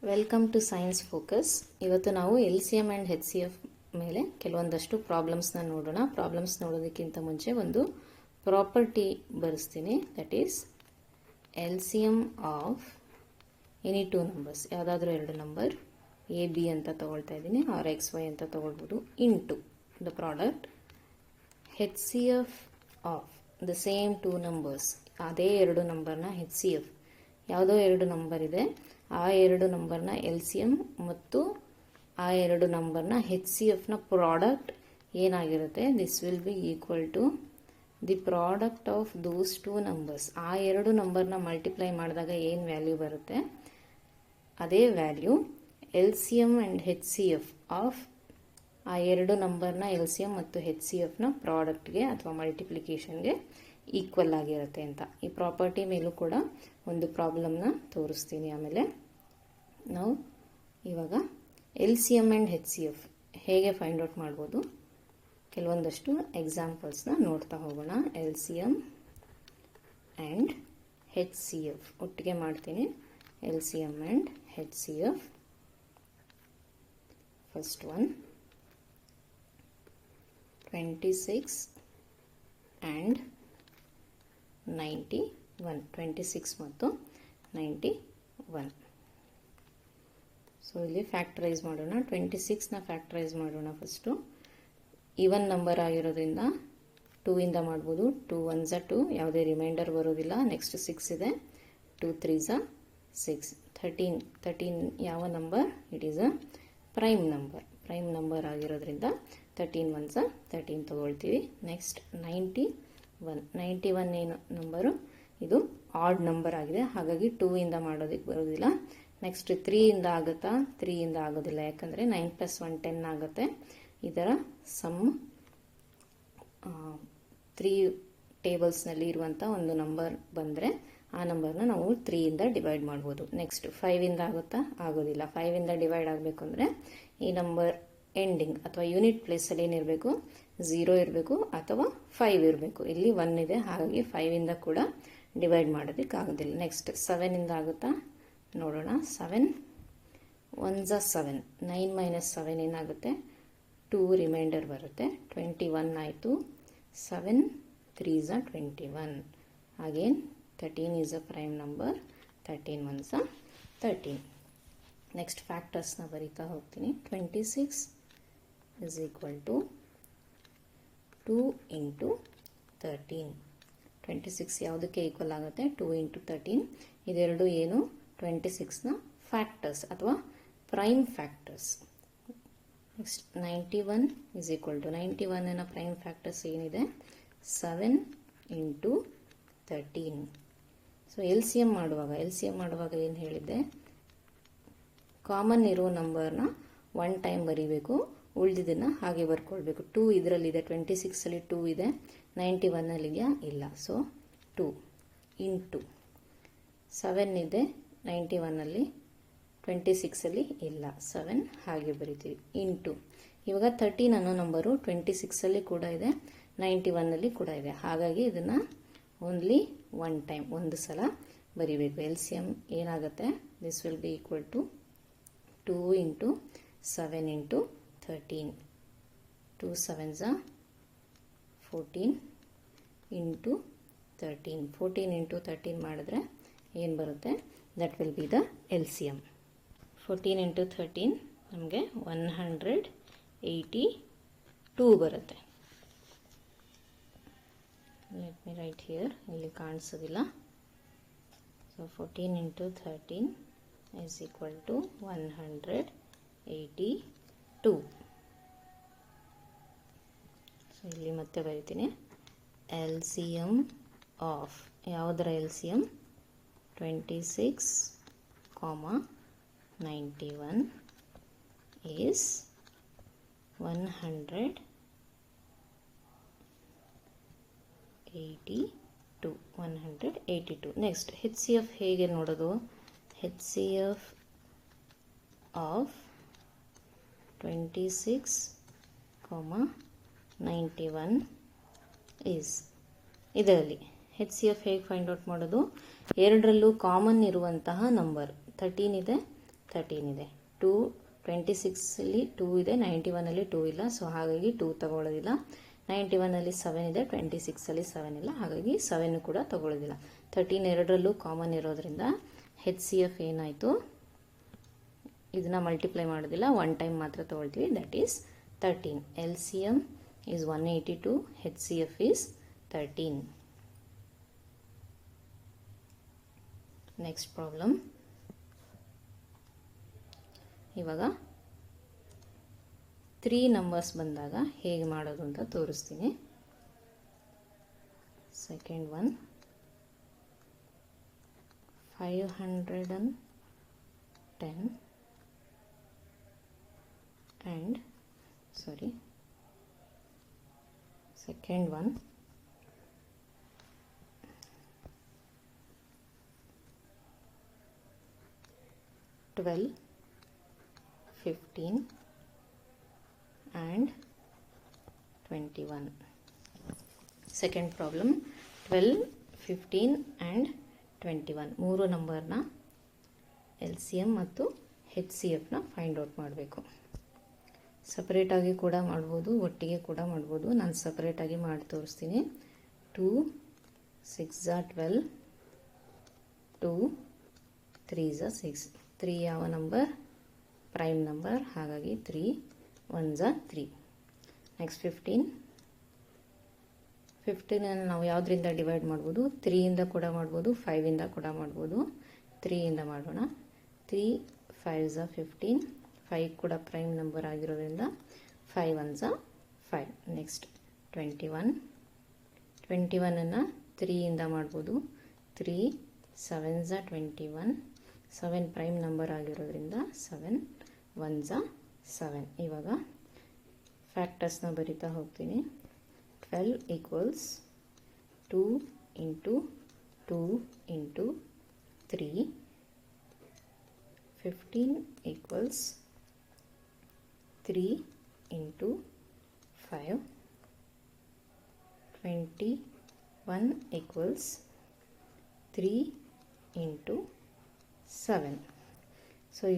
Welcome to science focus. ಇವತ್ತು ನಾವು LCM and HCF ಮೇಲೆ ಕೆಲವೊಂದಷ್ಟು ಪ್ರಾಬ್ಲಮ್ಸ್ನ ನೋಡೋಣ. ಪ್ರಾಬ್ಲಮ್ಸ್ ನೋಡೋದಕ್ಕಿಂತ ಮುಂಚೆ ಒಂದು ಪ್ರಾಪರ್ಟಿ ಬರೆಸ್ತೀನಿ. That is LCM of any two numbers, ಯಾವುದಾದ್ರೂ ಎರಡು ನಂಬರ್ AB ಅಂತ ತಗೊಳ್ತಾ ಇದ್ದೀನಿ, ಆರ್ XY ಅಂತ ತಗೊಳ್ಬೋದು, into the product HCF of the same two numbers. ಅದೇ ಎರಡು ನಂಬರ್ನ HCF, ಯಾವುದೋ ಎರಡು ನಂಬರ್ ಇದೆ, ಆ ಎರಡು ನಂಬರ್ನ LCM ಮತ್ತು ಆ ಎರಡು ನಂಬರ್ನ HCFನ ಪ್ರಾಡಕ್ಟ್ ಏನಾಗಿರುತ್ತೆ, this will be equal to the product of those two numbers. ಆ ಎರಡು ನಂಬರ್ನ ಮಲ್ಟಿಪ್ಲೈ ಮಾಡಿದಾಗ ಏನು ವ್ಯಾಲ್ಯೂ ಬರುತ್ತೆ, ಅದೇ value LCM and HCF of ಆ ಎರಡು ನಂಬರ್ನ LCM ಮತ್ತು HCFನ ಪ್ರಾಡಕ್ಟ್ಗೆ ಅಥವಾ ಮಲ್ಟಿಪ್ಲಿಕೇಶನ್ಗೆ ಈಕ್ವಲ್ ಆಗಿರುತ್ತೆ ಅಂತ. ಈ ಪ್ರಾಪರ್ಟಿ ಮೇಲೂ ಕೂಡ ಒಂದು ಪ್ರಾಬ್ಲಮ್ನ ತೋರಿಸ್ತೀನಿ. ಆಮೇಲೆ ನಾವು ಇವಾಗ LCM ಆ್ಯಂಡ್ HCF ಹೇಗೆ ಫೈಂಡ್ ಔಟ್ ಮಾಡ್ಬೋದು, ಕೆಲವೊಂದಷ್ಟು ಎಕ್ಸಾಂಪಲ್ಸ್ನ ನೋಡ್ತಾ ಹೋಗೋಣ. LCM ಆ್ಯಂಡ್ HCF ಒಟ್ಟಿಗೆ ಮಾಡ್ತೀನಿ. LCM and HCF. First one 26 and 91. 26 ಮತ್ತು 91. ಸೊ ಇಲ್ಲಿ ಫ್ಯಾಕ್ಟರೈಸ್ ಮಾಡೋಣ. 26ನ ಫ್ಯಾಕ್ಟರೈಸ್ ಮಾಡೋಣ. ಫಸ್ಟು ಈವನ್ ನಂಬರ್ ಆಗಿರೋದ್ರಿಂದ 2ಇಂದ ಮಾಡ್ಬೋದು. 2 1s 2, ಯಾವುದೇ ರಿಮೈಂಡರ್ ಬರೋದಿಲ್ಲ. ನೆಕ್ಸ್ಟ್ 6 ಇದೆ, 2 3s 6. 13 ಯಾವ number, it is a prime number. Prime number ಆಗಿರೋದ್ರಿಂದ 13 1s 13 ತಗೊಳ್ತೀವಿ. ನೆಕ್ಸ್ಟ್ 91 ಏನು ನಂಬರು, ಇದು ಆಡ್ ನಂಬರ್ ಆಗಿದೆ, ಹಾಗಾಗಿ 2ಇಂದ ಮಾಡೋದಕ್ಕೆ ಬರೋದಿಲ್ಲ. ನೆಕ್ಸ್ಟ್ 3ಇಂದ ಆಗುತ್ತಾ, 3ಇಂದ ಆಗೋದಿಲ್ಲ, ಯಾಕಂದರೆ 9 + 1 10 ಆಗುತ್ತೆ. ಇದರ ಸಮ್ 3 ಟೇಬಲ್ಸ್ನಲ್ಲಿ ಇರುವಂಥ ಒಂದು ನಂಬರ್ ಬಂದರೆ ಆ ನಂಬರ್ನ ನಾವು 3ಇಂದ ಡಿವೈಡ್ ಮಾಡ್ಬೋದು. ನೆಕ್ಸ್ಟ್ 5ಇಂದ ಆಗುತ್ತಾ, ಆಗೋದಿಲ್ಲ. 5ಇಂದ ಡಿವೈಡ್ ಆಗಬೇಕು ಅಂದರೆ ಈ ನಂಬರ್ ಎಂಡಿಂಗ್ ಅಥವಾ ಯೂನಿಟ್ ಪ್ಲೇಸಲ್ಲಿ ಏನಿರಬೇಕು, 0 ಇರಬೇಕು ಅಥವಾ 5 ಇರಬೇಕು. ಇಲ್ಲಿ 1 ಇದೆ, ಹಾಗಾಗಿ 5ಇಂದ ಕೂಡ ಡಿವೈಡ್ ಮಾಡೋದಕ್ಕಾಗೋದಿಲ್ಲ. ನೆಕ್ಸ್ಟ್ 7ಇಂದ ಆಗುತ್ತಾ ನೋಡೋಣ. 7 1s 7, 9 - 7 ಏನಾಗುತ್ತೆ, 2 ರಿಮೈಂಡರ್ ಬರುತ್ತೆ. 21 ಆಯಿತು. 7 3s 21. Again 13 is a prime number. 13 1s 13. Next ಫ್ಯಾಕ್ಟರ್ಸ್ನ ಬರೀತಾ ಹೋಗ್ತೀನಿ. 26 is equal to 2 into 13. 26 ಯಾವುದಕ್ಕೆ ಈಕ್ವಲ್ ಆಗುತ್ತೆ, 2 into 13. ಇದೆರಡು ಏನು, 26ನ ಫ್ಯಾಕ್ಟರ್ಸ್ ಅಥವಾ prime factors. Next 91 is equal to 91ನ ಪ್ರೈಮ್ ಫ್ಯಾಕ್ಟರ್ಸ್ ಏನಿದೆ, 7 into 13. ಸೊ LCM ಮಾಡುವಾಗ ಏನು ಹೇಳಿದ್ದೆ, ಕಾಮನ್ ಇರೋ ನಂಬರ್ನ 1 ಟೈಮ್ ಬರೀಬೇಕು, ಉಳಿದಿದ್ದನ್ನು ಹಾಗೆ ಬರ್ಕೊಳ್ಬೇಕು. 2 ಇದರಲ್ಲಿದೆ, 26ಅಲ್ಲಿ 2 ಇದೆ, 91ಅಲ್ಲಿದೆಯಾ, ಇಲ್ಲ. ಸೊ 2 ಇಂಟು 7 ಇದೆ 91ಅಲ್ಲಿ, 26ಅಲ್ಲಿ ಇಲ್ಲ, 7 ಹಾಗೆ ಬರಿತೀವಿ. ಇಂಟು ಇವಾಗ 13 ಅನ್ನೋ ನಂಬರು 26ಅಲ್ಲಿ ಕೂಡ ಇದೆ, 91ಅಲ್ಲಿ ಕೂಡ ಇದೆ, ಹಾಗಾಗಿ ಇದನ್ನು ಓನ್ಲಿ 1 ಟೈಮ್, ಒಂದು ಸಲ ಬರಿಬೇಕು. LCM ಏನಾಗುತ್ತೆ, this will be equal to 2 into 7 into 13. 2 7s 14 into 13. 14 into 13 ಮಾಡಿದ್ರೆ ಏನು ಬರುತ್ತೆ, that will be the LCM. 14 into 13 ನಮಗೆ 182 ಬರುತ್ತೆ. ಲೆಟ್ ಮಿ ರೈಟ್ ಹಿಯರ್, ಇಲ್ಲಿ ಕಾಣಿಸೋದಿಲ್ಲ. So 14 into 13 is equal to 182. So ಇಲ್ಲಿ ಮತ್ತೆ ಬರೀತೀನಿ. LCM ಆಫ್ ಯಾವುದರ LCM, 26, 91 is 182. ನೆಕ್ಸ್ಟ್ HCF ಹೇಗೆ ನೋಡೋದು, HCF ಆಫ್ 26, 91 ಈಸ್, ಇದರಲ್ಲಿ HCF ಹೇಗೆ ಫೈಂಡ್ ಔಟ್ ಮಾಡೋದು, ಎರಡರಲ್ಲೂ ಕಾಮನ್ ಇರುವಂತಹ ನಂಬರ್ 13 ಇದೆ, 13 ಇದೆ. 2 26ಅಲ್ಲಿ 2 ಇದೆ, 91ಅಲ್ಲಿ 2 ಇಲ್ಲ. ಸೊ ಹಾಗಾಗಿ 2 ತಗೊಳ್ಳೋದಿಲ್ಲ. 91ಅಲ್ಲಿ 7 ಇದೆ, 26ಅಲ್ಲಿ 7 ಇಲ್ಲ. ಹಾಗಾಗಿ 7 ಕೂಡ ತಗೊಳ್ಳೋದಿಲ್ಲ. 13 ಎರಡರಲ್ಲೂ ಕಾಮನ್ ಇರೋದ್ರಿಂದ HCF ಏನಾಯಿತು, ಇದನ್ನ ಮಲ್ಟಿಪ್ಲೈ ಮಾಡೋದಿಲ್ಲ, ಒನ್ ಟೈಮ್ ಮಾತ್ರ ತೊಗೊಳ್ತೀವಿ. That is 13. LCM is 182, HCF is 13. Next problem. ಇವಾಗ 3 ನಂಬರ್ಸ್ ಬಂದಾಗ ಹೇಗೆ ಮಾಡೋದು ಅಂತ ತೋರಿಸ್ತೀನಿ. Second one 510 and second one 12, 15 and 21. Second problem 12, 15 and 21 ಮೂರು ನಂಬರ್ನ LCM ಮತ್ತು HCFನ ಫೈಂಡ್ ಔಟ್ ಮಾಡಬೇಕು. ಸಪ್ರೇಟಾಗಿ ಕೂಡ ಮಾಡ್ಬೋದು, ಒಟ್ಟಿಗೆ ಕೂಡ ಮಾಡ್ಬೋದು. ನಾನು ಸಪ್ರೇಟಾಗಿ ಮಾಡಿ ತೋರಿಸ್ತೀನಿ. 2 6 12, 2 3 6. 3 ಯಾವ ನಂಬರ್? Prime number. ಹಾಗಾಗಿ 3 1 3. ನೆಕ್ಸ್ಟ್ 15 ನಾವು ಯಾವುದರಿಂದ ಡಿವೈಡ್ ಮಾಡ್ಬೋದು? 3ಇಂದ ಕೂಡ ಮಾಡ್ಬೋದು, 5ಇಂದ ಕೂಡ ಮಾಡ್ಬೋದು. 3ಇಂದ ಮಾಡೋಣ. 3 5 15. 5 ಕೂಡ ಪ್ರೈಮ್ ನಂಬರ್ ಆಗಿರೋದ್ರಿಂದ 5 1 5. ನೆಕ್ಸ್ಟ್ 21 3ಇಂದ ಮಾಡ್ಬೋದು. 3 7 21. 7 ಪ್ರೈಮ್ ನಂಬರ್ ಆಗಿರೋದ್ರಿಂದ 7 1 7. ಇವಾಗ ಫ್ಯಾಕ್ಟರ್ಸ್ನ ಬರಿತಾ ಹೋಗ್ತೀನಿ. 12 equals 2 into 2 into 3. 15 equals 3 into 5. 21 equals 3 into 7. So ಈ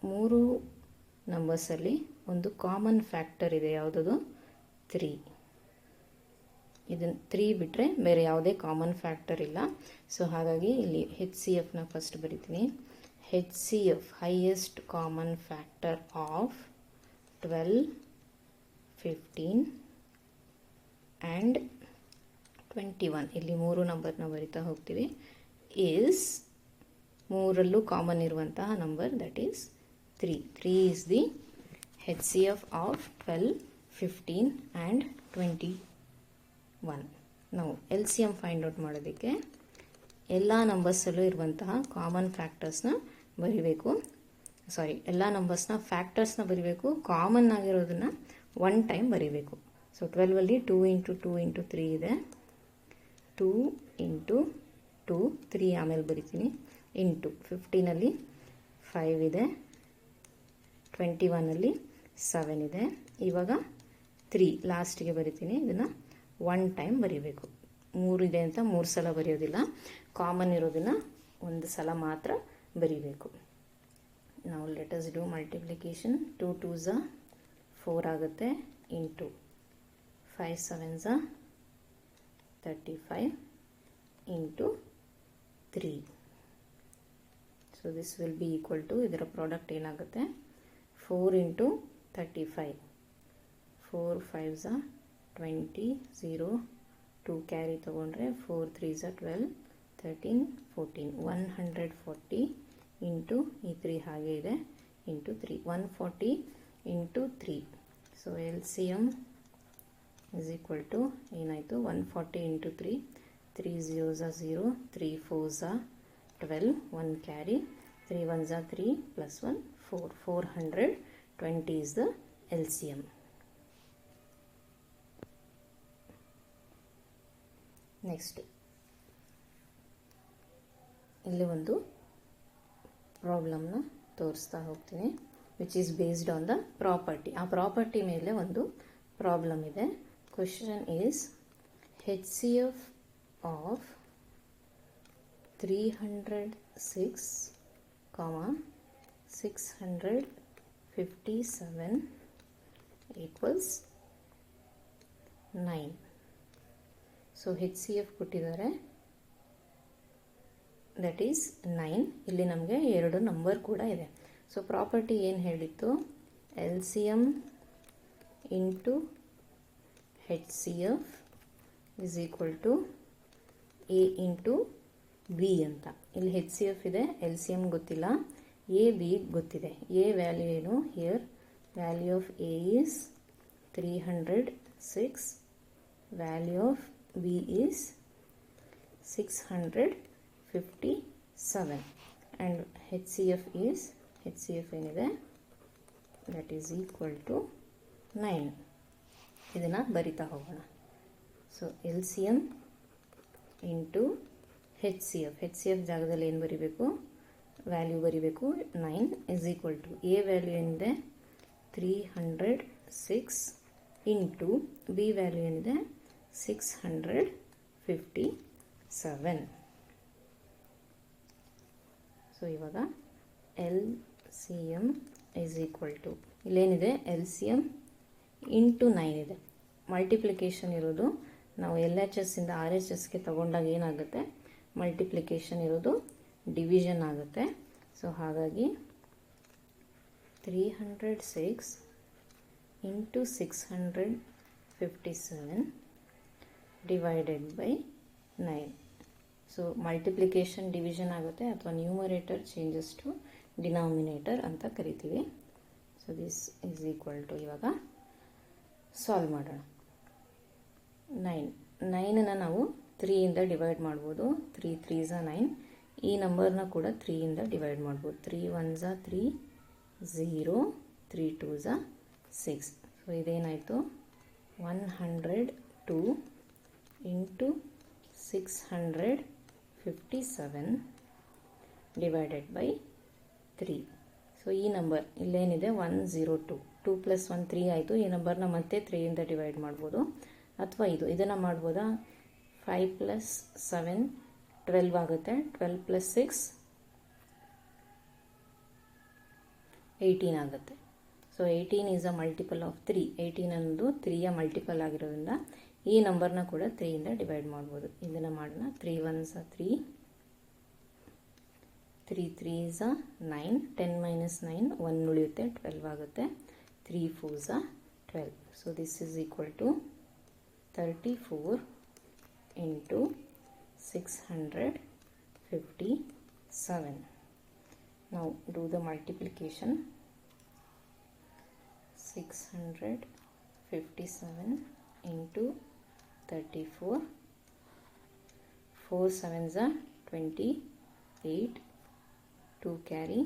ಮೂರು ನಂಬರ್ಸಲ್ಲಿ ಒಂದು ಕಾಮನ್ ಫ್ಯಾಕ್ಟರ್ ಇದೆ. ಯಾವುದದು? 3. ಇದನ್ನು 3 ಬಿಟ್ಟರೆ ಬೇರೆ ಯಾವುದೇ ಕಾಮನ್ ಫ್ಯಾಕ್ಟರ್ ಇಲ್ಲ. ಸೊ ಹಾಗಾಗಿ ಇಲ್ಲಿ HCFನ ಫಸ್ಟ್ ಬರಿತೀನಿ. HCF highest common factor of 12, 15 and 21. ಇಲ್ಲಿ ಮೂರು ನಂಬರ್ನ ಬರಿತಾ ಹೋಗ್ತೀವಿ. ಈಸ್ ಮೂರಲ್ಲೂ ಕಾಮನ್ ಇರುವಂತಹ number, that is 3. 3 is the HCF of 12, 15 and 21. ನಾವು LCM ಫೈಂಡ್ ಔಟ್ ಮಾಡೋದಕ್ಕೆ ಎಲ್ಲ ನಂಬರ್ಸಲ್ಲೂ ಇರುವಂತಹ ಕಾಮನ್ ಫ್ಯಾಕ್ಟರ್ಸ್ನ ಬರಿಬೇಕು. ಎಲ್ಲ ನಂಬರ್ಸ್ನ ಫ್ಯಾಕ್ಟರ್ಸ್ನ ಬರಿಬೇಕು. ಕಾಮನ್ ಆಗಿರೋದನ್ನು ಒನ್ ಟೈಮ್ ಬರಿಬೇಕು. ಸೊ 12ಅಲ್ಲಿ 2 into 2 into 3 ಇದೆ. 2 into 2 3 ಆಮೇಲೆ ಬರಿತೀನಿ. ಇಂಟು 15ಅಲ್ಲಿ 5 ಇದೆ. 21ಅಲ್ಲಿ 7 ಇದೆ. ಇವಾಗ 3 ಲಾಸ್ಟಿಗೆ ಬರಿತೀನಿ. ಇದನ್ನು ಒನ್ ಟೈಮ್ ಬರಿಬೇಕು. 3 ಇದೆ ಅಂತ 3 ಸಲ ಬರೆಯೋದಿಲ್ಲ. ಕಾಮನ್ ಇರೋದನ್ನು ಒಂದು ಸಲ ಮಾತ್ರ ಬರಿಬೇಕು. ನಾವು let us do multiplication. 2 2s 4 ಆಗುತ್ತೆ. Into 5 7s 35 into 3. So this will be equal to, ಇದರ ಪ್ರಾಡಕ್ಟ್ ಏನಾಗುತ್ತೆ? 4 ಇಂಟು 35. 4 5s 20 0 2 ಕ್ಯಾರಿ ತೊಗೊಂಡ್ರೆ 4 3s 12 13 14. 140 ಇಂಟು ಈ 3 ಹಾಗೆ ಇದೆ into 3. 140 into 3. So LCM is equal to ಏನಾಯಿತು? 140 into 3. 3 0s 0, 3 4s 12, 1 carry, 3 1s 3 plus 1 4. 420 is the LCM. Next ಇಲ್ಲಿ ಒಂದು ಪ್ರಾಬ್ಲಮ್ನ ತೋರಿಸ್ತಾ ಹೋಗ್ತೀನಿ, which is based on the property. ಆ ಪ್ರಾಪರ್ಟಿ ಮೇಲೆ ಒಂದು ಪ್ರಾಬ್ಲಮ್ ಇದೆ. Question is HCF of 306, 657 equals 9. So HCF ಕೊಟ್ಟಿದ್ದಾರೆ, ದಟ್ ಈಸ್ 9. ಇಲ್ಲಿ ನಮಗೆ 2 ನಂಬರ್ ಕೂಡ ಇದೆ. ಸೊ ಪ್ರಾಪರ್ಟಿ ಏನು ಹೇಳಿತ್ತು, LCM into HCF is equal to A into B ಅಂತ. ಇಲ್ಲಿ HCF ಇದೆ, LCM ಗೊತ್ತಿಲ್ಲ, A B ಗೊತ್ತಿದೆ. A ವ್ಯಾಲ್ಯೂ ಏನು, here value of A is 306, value of B is 657 and HCF ಏನಿದೆ, that is equal to 9. ಇದನ್ನು ಬರಿತಾ ಹೋಗೋಣ. ಸೊ LCM ಇಂಟು HCF ಜಾಗದಲ್ಲಿ ಏನು ಬರಿಬೇಕು, ವ್ಯಾಲ್ಯೂ ಬರಿಬೇಕು 9 is equal to A value ಏನಿದೆ 306 ಇಂಟು B ವ್ಯಾಲ್ಯೂ ಏನಿದೆ 657. ಸೊ ಇವಾಗ LCM ಇಸ್ ಈಕ್ವಲ್ ಟು, ಇಲ್ಲೇನಿದೆ LCM ಇಂಟು 9 ಇದೆ. ಮಲ್ಟಿಪ್ಲಿಕೇಶನ್ ಇರೋದು ನಾವು LHS ಇಂದ RHSಗೆ ತಗೊಂಡಾಗ ಏನಾಗುತ್ತೆ, ಮಲ್ಟಿಪ್ಲಿಕೇಶನ್ ಇರೋದು ಡಿವಿಷನ್ ಆಗುತ್ತೆ. ಸೊ ಹಾಗಾಗಿ 306 into 657 divided by 9. So multiplication division ಆಗುತ್ತೆ, ಅಥವಾ ನ್ಯೂಮರೇಟರ್ ಚೇಂಜಸ್ ಟು ಡಿನಾಮಿನೇಟರ್ ಅಂತ ಕರಿತೀವಿ. So this is equal to, ಇವಾಗ ಸಾಲ್ವ್ ಮಾಡೋಣ. 9ನ ನಾವು 3ಇಂದ ಡಿವೈಡ್ ಮಾಡ್ಬೋದು. 3 3s 9. ಈ ನಂಬರ್ನ ಕೂಡ 3ಇಂದ ಡಿವೈಡ್ ಮಾಡ್ಬೋದು. 3 1s 3, 0, 3 2s 6. ಸೊ ಇದೇನಾಯಿತು, 102 ಇಂಟು 657 ಡಿವೈಡೆಡ್ ಬೈ 3. ಸೊ ಈ ನಂಬರ್ ಇಲ್ಲೇನಿದೆ 102, 2 + 1 3 ಆಯಿತು. ಈ ನಂಬರ್ನ ಮತ್ತೆ 3ಇಂದ ಡಿವೈಡ್ ಮಾಡ್ಬೋದು, ಅಥವಾ ಇದನ್ನು ಮಾಡ್ಬೋದಾ, 5 + 7 12 ಆಗುತ್ತೆ. 12 + 6 18 ಆಗುತ್ತೆ. So 18 is a multiple of 3. 18 ಅನ್ನೋದು 3ಯ ಮಲ್ಟಿಪಲ್ ಆಗಿರೋದ್ರಿಂದ ಈ ನಂಬರ್ನ ಕೂಡ 3ಇಂದ ಡಿವೈಡ್ ಮಾಡ್ಬೋದು. ಇದನ್ನು ಮಾಡೋಣ. 3 1s 3, 3 3s 9, 10 - 9 1 ಉಳಿಯುತ್ತೆ, 12 ಆಗುತ್ತೆ. 3 4s 12. So this is equal to 34 into 657. Now do the multiplication. 657 into 34. 4 7s 28. 2 carry.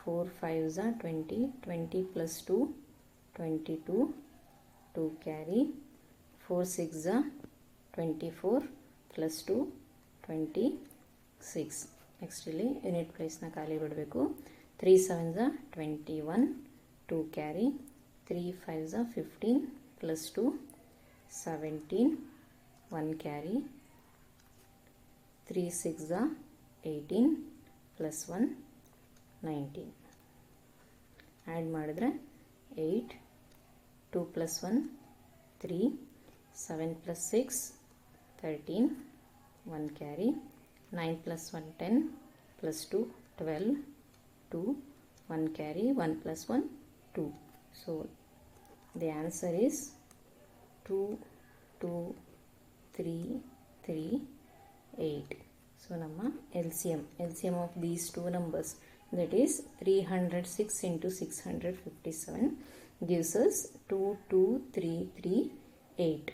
4 5s 20. 20 plus 2 22. 2 carry. 4 6s 24 plus 2 26. Next ಇಲ್ಲಿ ಯೂನಿಟ್ ಪ್ಲೇಸ್ನ ಖಾಲಿ ಬಿಡಬೇಕು. 3 7s 21. 2 carry. 3 5s 15 plus 2 17. 1 carry. 3 6s 18 plus 1 19. Add ಮಾಡಿದ್ರೆ 8. 2 plus 1 3. 7 plus 6 13. 1 carry. 9 plus 1 10 plus 2 12. 2 1 carry. 1 plus 1 2. So the answer is 2 2 3 3 8. So ನಮ್ಮ LCM of these two numbers, that is 306 into 657, gives us 22338.